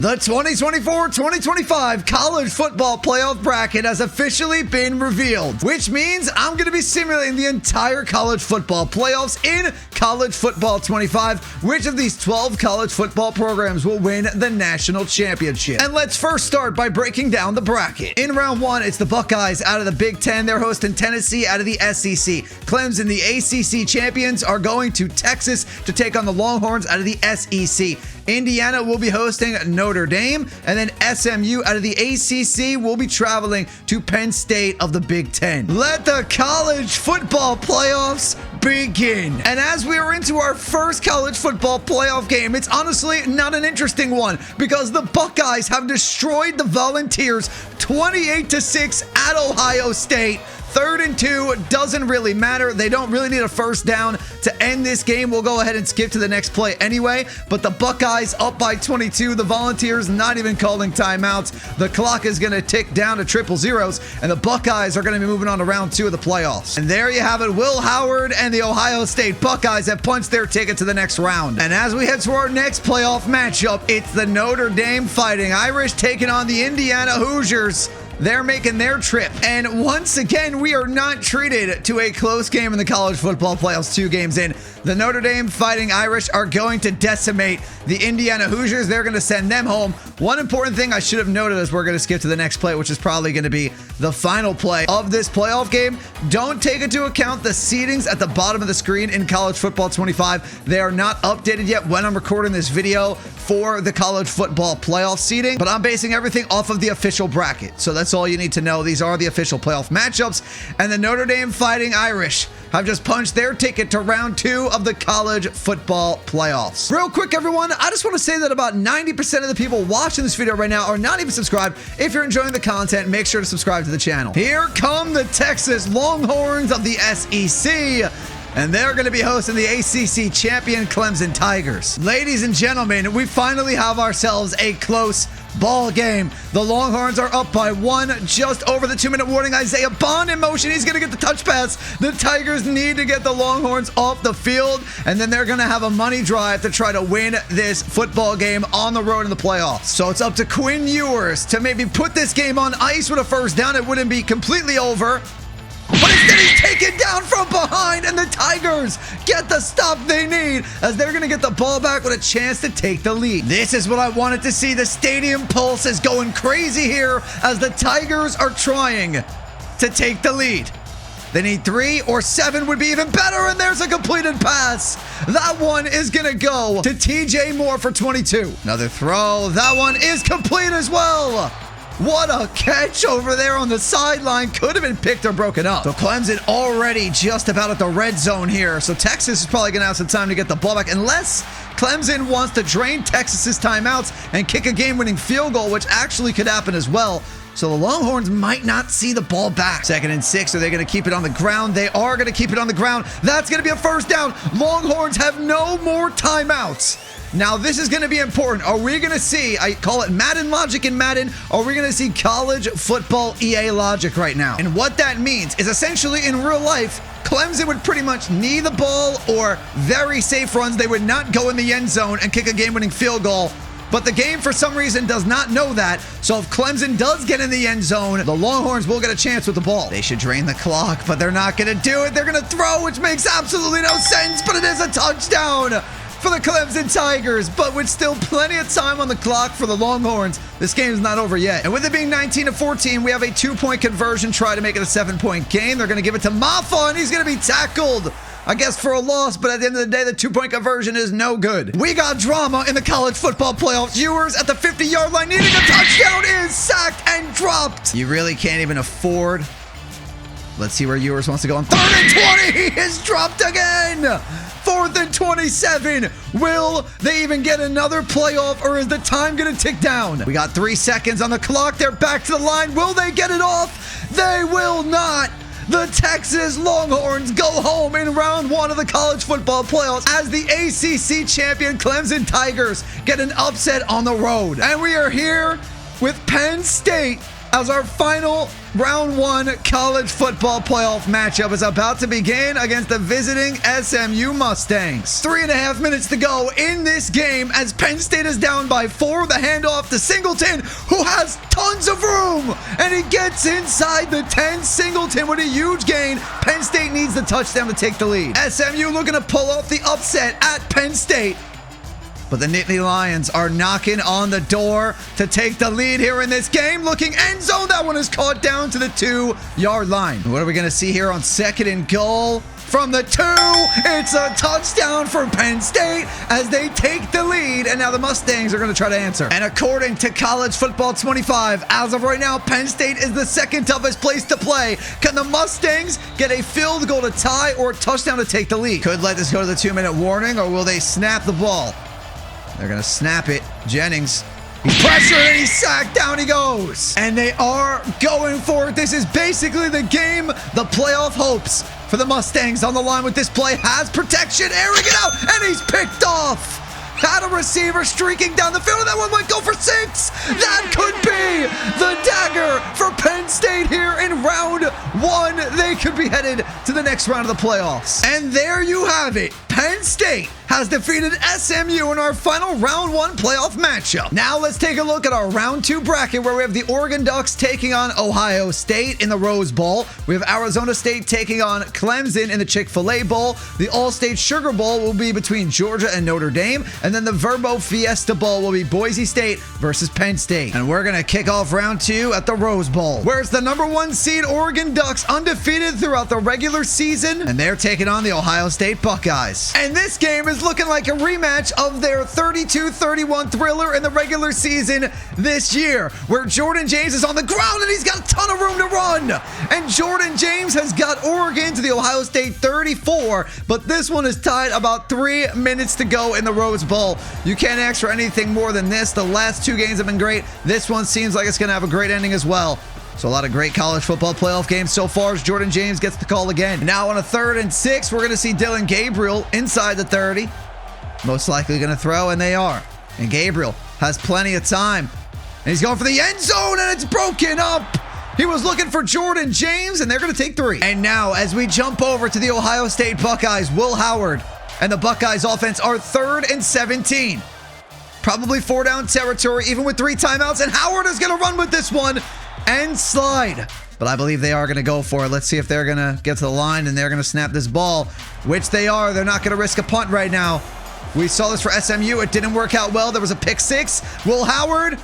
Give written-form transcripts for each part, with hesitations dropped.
The 2024-2025 college football playoff bracket has officially been revealed, which means I'm going to be simulating the entire college football playoffs in College Football 25. Which of these 12 college football programs will win the national championship? And let's first start by breaking down the bracket. In round one, it's the Buckeyes out of the Big Ten. They're hosting Tennessee out of the SEC. Clemson, the ACC champions, are going to Texas to take on the Longhorns out of the SEC. Indiana will be hosting Notre Dame, and then SMU out of the ACC will be traveling to Penn State of the Big Ten. Let the college football playoffs begin. And as we are into our first college football playoff game, it's honestly not an interesting one because the Buckeyes have destroyed the Volunteers 28-6 at Ohio State. 3rd and 2 doesn't really matter. They don't really need a first down to end this game. We'll go ahead and skip to the next play anyway. But the Buckeyes up by 22. The Volunteers not even calling timeouts. The clock is going to tick down to triple zeros. And the Buckeyes are going to be moving on to round 2 of the playoffs. And there you have it. Will Howard and the Ohio State Buckeyes have punched their ticket to the next round. And as we head to our next playoff matchup, it's the Notre Dame Fighting Irish taking on the Indiana Hoosiers. They're making their trip. And once again, we are not treated to a close game in the college football playoffs 2 games in. The Notre Dame Fighting Irish are going to decimate the Indiana Hoosiers. They're going to send them home. One important thing I should have noted as we're going to skip to the next play, which is probably going to be the final play of this playoff game. Don't take into account the seedings at the bottom of the screen in College Football 25. They are not updated yet when I'm recording this video for the college football playoff seeding, but I'm basing everything off of the official bracket. So that's all you need to know. These are the official playoff matchups, and the Notre Dame Fighting Irish have just punched their ticket to round 2 of the college football playoffs. Real quick, everyone, I just want to say that about 90% of the people watching this video right now are not even subscribed. If you're enjoying the content, make sure to subscribe to the channel. Here come the Texas Longhorns of the SEC. And they're going to be hosting the ACC champion Clemson Tigers. Ladies and gentlemen, we finally have ourselves a close ball game. The Longhorns are up by 1, just over the 2-minute warning. Isaiah Bond in motion. He's going to get the touch pass. The Tigers need to get the Longhorns off the field, and then they're going to have a money drive to try to win this football game on the road in the playoffs. So it's up to Quinn Ewers to maybe put this game on ice with a first down. It wouldn't be completely over. But instead he's taken down from behind, and the Tigers get the stop they need as they're going to get the ball back with a chance to take the lead. This is what I wanted to see. The stadium pulse is going crazy here as the Tigers are trying to take the lead. They need 3 or 7 would be even better, and there's a completed pass. That one is going to go to TJ Moore for 22. Another throw. That one is complete as well. What a catch over there on the sideline. Could have been picked or broken up. So Clemson already just about at the red zone here. So Texas is probably going to have some time to get the ball back unless Clemson wants to drain Texas's timeouts and kick a game-winning field goal, which actually could happen as well. So the Longhorns might not see the ball back. 2nd and 6. Are they going to keep it on the ground? They are going to keep it on the ground. That's going to be a first down. Longhorns have no more timeouts. Now, this is going to be important. Are we going to see, I call it Madden logic in Madden, are we going to see college football EA logic right now? And what that means is essentially in real life, Clemson would pretty much knee the ball or very safe runs. They would not go in the end zone and kick a game-winning field goal. But the game, for some reason, does not know that. So if Clemson does get in the end zone, the Longhorns will get a chance with the ball. They should drain the clock, but they're not going to do it. They're going to throw, which makes absolutely no sense, but it is a touchdown for the Clemson Tigers, but with still plenty of time on the clock for the Longhorns. This game is not over yet. And with it being 19-14, we have a 2-point conversion try to make it a 7-point game. They're going to give it to Maffa, and he's going to be tackled, I guess, for a loss, but at the end of the day, the 2-point conversion is no good. We got drama in the college football playoffs. Ewers at the 50-yard line needing a touchdown is sacked and dropped. You really can't even afford. Let's see where Ewers wants to go on 3rd and 20. He is dropped again. 4th and 27. Will they even get another playoff, or is the time going to tick down? We got 3 seconds on the clock. They're back to the line. Will they get it off? They will not. The Texas Longhorns go home in round 1 of the college football playoffs as the ACC champion Clemson Tigers get an upset on the road. And we are here with Penn State as our final round 1 college football playoff matchup is about to begin against the visiting SMU Mustangs. 3.5 minutes to go in this game as Penn State is down by 4. The handoff to Singleton, who has tons of room, and he gets inside the 10. Singleton with a huge gain. Penn State needs the touchdown to take the lead. SMU looking to pull off the upset at Penn State. But the Nittany Lions are knocking on the door to take the lead here in this game. Looking end zone. That one is caught down to the 2-yard line. What are we going to see here on 2nd and goal? From the 2, it's a touchdown for Penn State as they take the lead, and now the Mustangs are going to try to answer. And according to College Football 25, as of right now, Penn State is the 2nd toughest place to play. Can the Mustangs get a field goal to tie or a touchdown to take the lead? Could let this go to the 2-minute warning, or will they snap the ball? They're going to snap it. Jennings, he's pressured and he's sacked. Down he goes. And they are going for it. This is basically the game, the playoff hopes for the Mustangs on the line with this play. Has protection, airing it out, and he's picked off. Had a receiver streaking down the field, and that one might go for 6. That could be the dagger for Penn State here in round 1. They could be headed to the next round of the playoffs. And there you have it. Penn State has defeated SMU in our final round 1 playoff matchup. Now let's take a look at our round 2 bracket where we have the Oregon Ducks taking on Ohio State in the Rose Bowl. We have Arizona State taking on Clemson in the Chick-fil-A Bowl. The All-State Sugar Bowl will be between Georgia and Notre Dame. And then the Verbo Fiesta Bowl will be Boise State versus Penn State. And we're going to kick off round 2 at the Rose Bowl, where it's the number 1 seed Oregon Ducks undefeated throughout the regular season. And they're taking on the Ohio State Buckeyes. And this game is looking like a rematch of their 32-31 thriller in the regular season this year, where Jordan James is on the ground and he's got a ton of room to run. And Jordan James has got Oregon to the Ohio State 34, but this one is tied about 3 minutes to go in the Rose Bowl. You can't ask for anything more than this. The last 2 games have been great. This one seems like it's going to have a great ending as well. So a lot of great college football playoff games so far as Jordan James gets the call again. Now on a 3rd and 6, we're going to see Dylan Gabriel inside the 30. Most likely going to throw, and they are. And Gabriel has plenty of time. And he's going for the end zone, and it's broken up. He was looking for Jordan James, and they're going to take 3. And now as we jump over to the Ohio State Buckeyes, Will Howard and the Buckeyes offense are 3rd and 17. Probably 4-down territory, even with 3 timeouts. And Howard is going to run with this one and slide. But I believe they are going to go for it. Let's see if they're going to get to the line and they're going to snap this ball, which they are. They're not going to risk a punt right now. We saw this for SMU. It didn't work out well. There was a pick 6. Will Howard,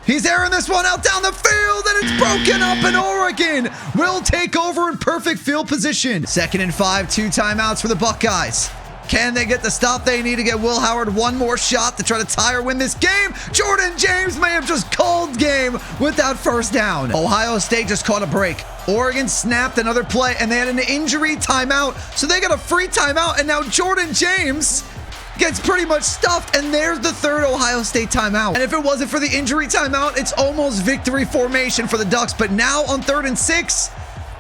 he's airing this one out down the field, and it's broken up, and Oregon will take over in perfect field position. 2nd and 5, 2 timeouts for the Buckeyes. Can they get the stop they need to get Will Howard one more shot to try to tie or win this game? Jordan James may have just called game with that 1st down. Ohio State just caught a break. Oregon snapped another play, and they had an injury timeout, so they got a free timeout, and now Jordan James gets pretty much stuffed, and there's the 3rd Ohio State timeout. And if it wasn't for the injury timeout, it's almost victory formation for the Ducks. But now on 3rd and 6,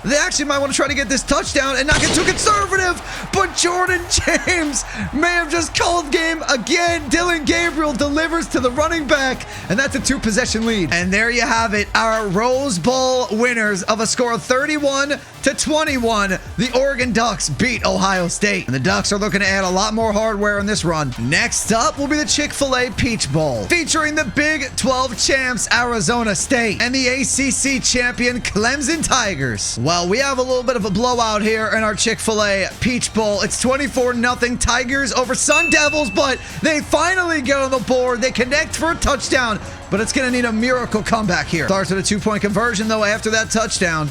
they actually might want to try to get this touchdown and not get too conservative, but Jordan James may have just called game again. Dylan Gabriel delivers to the running back, and that's a 2-possession lead. And there you have it, our Rose Bowl winners of a score of 31-21. The Oregon Ducks beat Ohio State, and the Ducks are looking to add a lot more hardware in this run. Next up will be the Chick-fil-A Peach Bowl, featuring the Big 12 champs Arizona State and the ACC champion Clemson Tigers. Well, we have a little bit of a blowout here in our Chick-fil-A Peach Bowl. It's 24-0 Tigers over Sun Devils, but they finally get on the board. They connect for a touchdown, but it's going to need a miracle comeback here. Starts with a 2-point conversion, though, after that touchdown.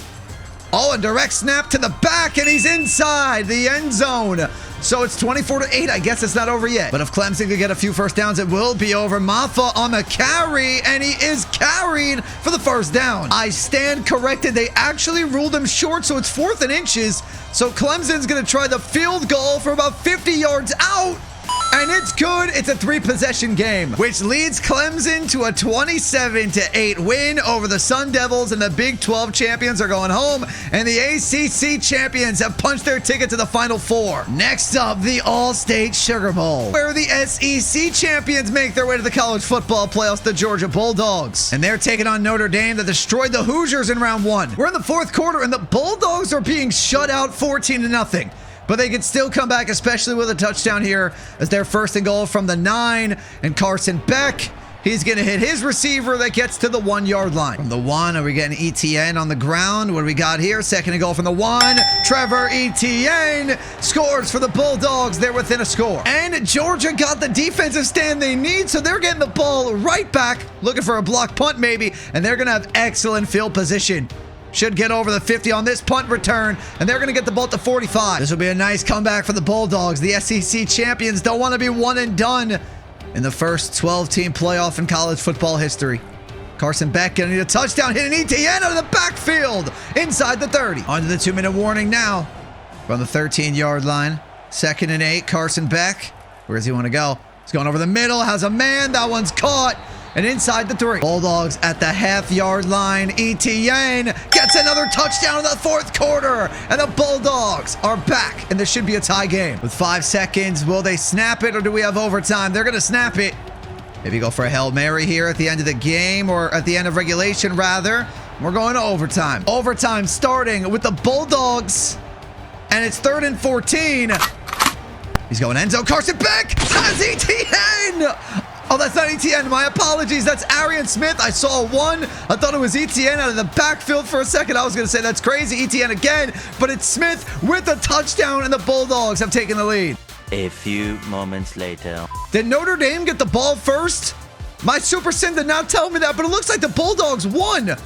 Oh, a direct snap to the back, and he's inside the end zone. So it's 24-8. I guess it's not over yet. But if Clemson could get a few 1st downs, it will be over. Maffa on the carry, and he is carried for the 1st down. I stand corrected. They actually ruled him short, so it's 4th and inches. So Clemson's going to try the field goal for about 50 yards out. And it's good. It's a 3-possession game, which leads Clemson to a 27-8 win over the Sun Devils, and the Big 12 champions are going home, and the ACC champions have punched their ticket to the Final Four. Next up, the All-State Sugar Bowl, where the SEC champions make their way to the college football playoffs, the Georgia Bulldogs. And they're taking on Notre Dame that destroyed the Hoosiers in round 1. We're in the 4th quarter, and the Bulldogs are being shut out 14-0. But they can still come back, especially with a touchdown here as their 1st and goal from the 9. And Carson Beck, he's going to hit his receiver that gets to the 1-yard line. From the 1, are we getting Etienne on the ground? What do we got here? 2nd and goal from the 1. Trevor Etienne scores for the Bulldogs. They're within a score. And Georgia got the defensive stand they need, so they're getting the ball right back, looking for a block punt maybe, and they're going to have excellent field position. Should get over the 50 on this punt return, and they're going to get the ball to 45. This will be a nice comeback for the Bulldogs. The SEC champions don't want to be one and done in the first 12-team playoff in college football history. Carson Beck going to need a touchdown, hitting Etienne out of the backfield inside the 30. On to the 2-minute warning now from the 13-yard line. 2nd and 8, Carson Beck. Where does he want to go? He's going over the middle, has a man. That one's caught. And inside the 3. Bulldogs at the half-yard line. Etienne gets another touchdown in the 4th quarter. And the Bulldogs are back. And this should be a tie game. With 5 seconds, will they snap it or do we have overtime? They're going to snap it. Maybe go for a Hail Mary here at the end of the game, or at the end of regulation, rather. We're going to overtime. Overtime starting with the Bulldogs. And it's 3rd and 14. He's going end zone. Carson Beck has Etienne. Oh, that's not Etienne. My apologies. That's Arian Smith. I saw 1. I thought it was Etienne out of the backfield for a second. I was going to say that's crazy. Etienne again, but it's Smith with a touchdown, and the Bulldogs have taken the lead. A few moments later. Did Notre Dame get the ball first? My Super Sim did not tell me that, but it looks like the Bulldogs won.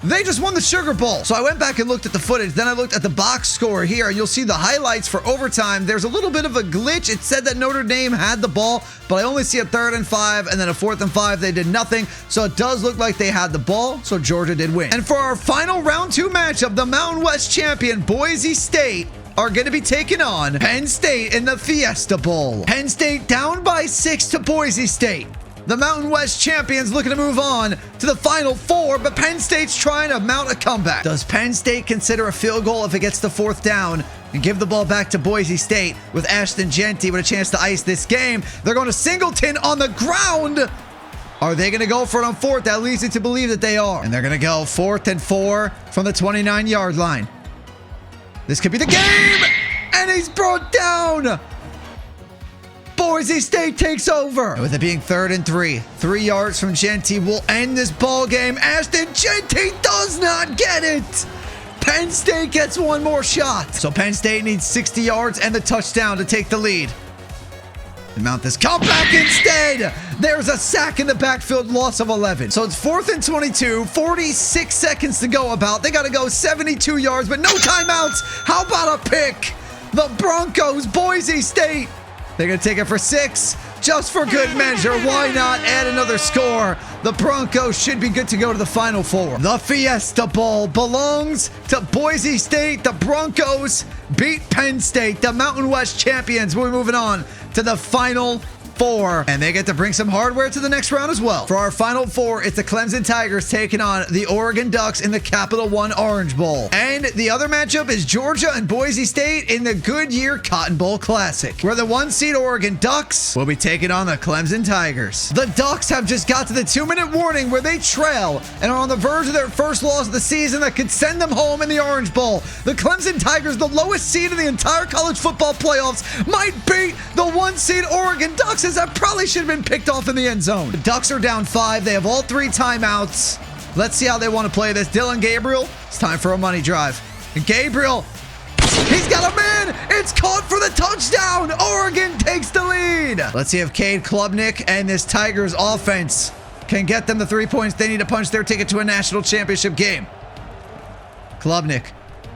They just won the Sugar Bowl. So I went back and looked at the footage. Then I looked at the box score here, and you'll see the highlights for overtime. There's a little bit of a glitch. It said that Notre Dame had the ball, but I only see a 3rd and 5 and then a 4th and 5. They did nothing. So it does look like they had the ball. So Georgia did win. And for our final round 2 matchup, the Mountain West champion Boise State are going to be taking on Penn State in the Fiesta Bowl. Penn State down by 6 to Boise State. The Mountain West champions looking to move on to the Final Four, but Penn State's trying to mount a comeback. Does Penn State consider a field goal if it gets to 4th down and give the ball back to Boise State with Ashton Genty with a chance to ice this game? They're going to Singleton on the ground. Are they going to go for it on 4th? That leads me to believe that they are. And they're going to go 4th and 4 from the 29-yard line. This could be the game, and he's brought down. Boise State takes over. And with it being 3rd and 3, 3 yards from Genty will end this ball game. Ashton Genty does not get it. Penn State gets 1 more shot. So Penn State needs 60 yards and the touchdown to take the lead. And mount this comeback instead. There's a sack in the backfield, loss of 11. So it's 4th and 22, 46 seconds to go about. They got to go 72 yards, but no timeouts. How about a pick? The Broncos, Boise State. They're going to take it for 6, just for good measure. Why not add another score? The Broncos should be good to go to the Final Four. The Fiesta Bowl belongs to Boise State. The Broncos beat Penn State. The Mountain West champions will be moving on to the Final Four, and they get to bring some hardware to the next round as well. For our Final Four, it's the Clemson Tigers taking on the Oregon Ducks in the Capital One Orange Bowl. And the other matchup is Georgia and Boise State in the Goodyear Cotton Bowl Classic, where the 1-seed Oregon Ducks will be taking on the Clemson Tigers. The Ducks have just got to the 2-minute warning where they trail and are on the verge of their first loss of the season that could send them home in the Orange Bowl. The Clemson Tigers, the lowest seed in the entire college football playoffs, might beat the 1-seed Oregon Ducks, as that probably should have been picked off in the end zone. The Ducks are down 5. They have all 3 timeouts. Let's see how they want to play this. Dylan Gabriel, it's time for a money drive. And Gabriel, he's got a man. It's caught for the touchdown. Oregon takes the lead. Let's see if Cade Klubnik and this Tigers offense can get them the 3 points they need to punch their ticket to a national championship game. Klubnik,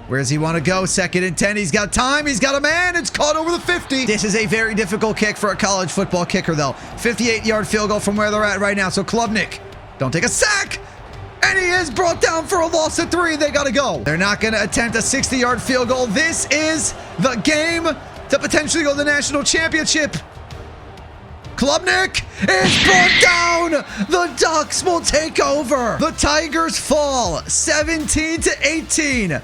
where does he want to go? 2nd and 10. He's got time. He's got a man. It's caught over the 50. This is a very difficult kick for a college football kicker, though. 58-yard field goal from where they're at right now. So Klubnik, don't take a sack. And he is brought down for a loss of 3. They got to go. They're not going to attempt a 60-yard field goal. This is the game to potentially go to the national championship. Klubnik is brought down. The Ducks will take over. The Tigers fall 17-18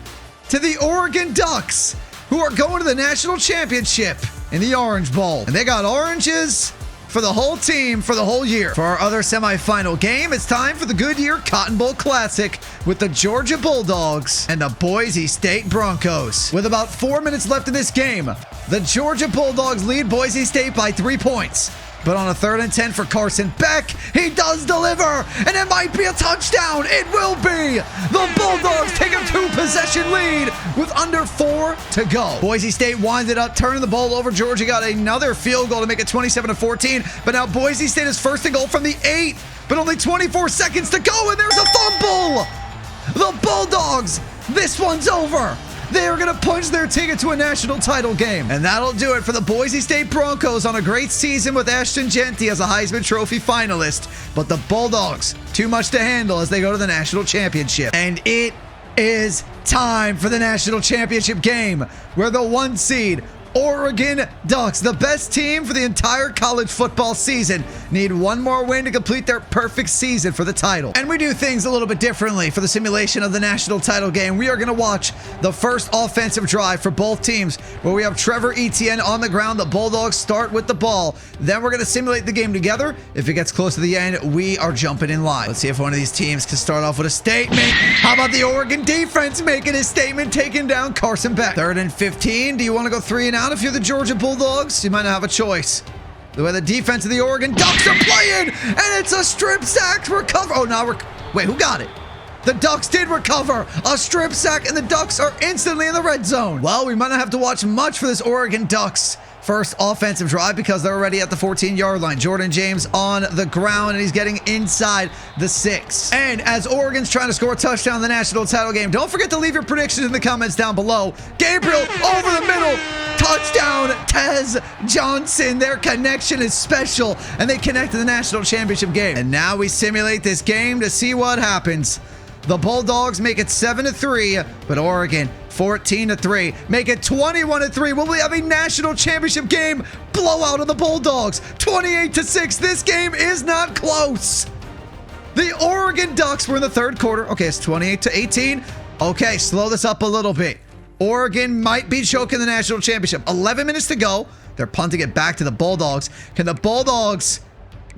to the Oregon Ducks, who are going to the national championship in the Orange Bowl. And they got oranges for the whole team for the whole year. For our other semifinal game, it's time for the Goodyear Cotton Bowl Classic with the Georgia Bulldogs and the Boise State Broncos. With about 4 minutes left in this game, the Georgia Bulldogs lead Boise State by 3 points. But on a 3rd and 10 for Carson Beck, he does deliver, and it might be a touchdown. It will be. The Bulldogs take a 2-possession lead with under 4 to go. Boise State winds it up, turning the ball over. Georgia got another field goal to make it 27-14, but now Boise State is first and goal from the 8, but only 24 seconds to go, and there's a fumble. The Bulldogs, this one's over. They are going to punch their ticket to a national title game. And that'll do it for the Boise State Broncos on a great season with Ashton Jeanty as a Heisman Trophy finalist. But the Bulldogs, too much to handle as they go to the national championship. And it is time for the national championship game, where the 1 seed Oregon Ducks, the best team for the entire college football season, need one more win to complete their perfect season for the title. And we do things a little bit differently for the simulation of the national title game. We are going to watch the first offensive drive for both teams, where we have Trevor Etienne on the ground. The Bulldogs start with the ball. Then we're going to simulate the game together. If it gets close to the end, we are jumping in line. Let's see if one of these teams can start off with a statement. How about the Oregon defense making a statement, taking down Carson Beck? 3rd and 15. Do you want to go 3 and out? If you're the Georgia Bulldogs, you might not have a choice. The way the defense of the Oregon Ducks are playing, and it's a strip sack recover. Oh, now wait, who got it? The Ducks did recover a strip sack, and the Ducks are instantly in the red zone. Well, we might not have to watch much for this Oregon Ducks first offensive drive because they're already at the 14-yard line. Jordan James on the ground, and he's getting inside the 6. And as Oregon's trying to score a touchdown in the national title game, don't forget to leave your predictions in the comments down below. Gabriel over the middle. Touchdown, Tez Johnson. Their connection is special, and they connect to the national championship game. And now we simulate this game to see what happens. The Bulldogs make it 7-3, but Oregon 14-3. Make it 21-3. Will we have a national championship game blowout of the Bulldogs? 28-6. This game is not close. The Oregon Ducks were in the 3rd quarter. Okay, it's 28-18. Okay, slow this up a little bit. Oregon might be choking the national championship. 11 minutes to go. They're punting it back to the Bulldogs. Can the Bulldogs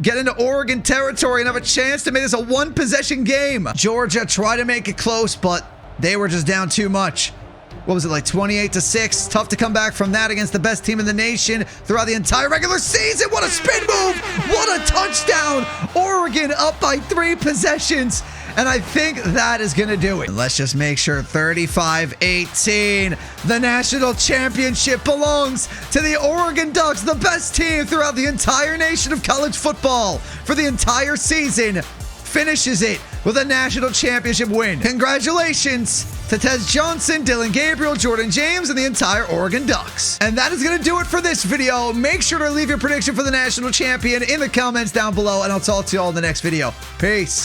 get into Oregon territory and have a chance to make this a 1-possession game? Georgia tried to make it close, but they were just down too much. What was it, like 28-6? Tough to come back from that against the best team in the nation throughout the entire regular season. What a spin move! What a touchdown! Oregon up by 3 possessions. And I think that is going to do it. And let's just make sure 35-18. The national championship belongs to the Oregon Ducks, the best team throughout the entire nation of college football for the entire season. Finishes it with a national championship win. Congratulations to Tez Johnson, Dylan Gabriel, Jordan James, and the entire Oregon Ducks. And that is going to do it for this video. Make sure to leave your prediction for the national champion in the comments down below, and I'll talk to you all in the next video. Peace.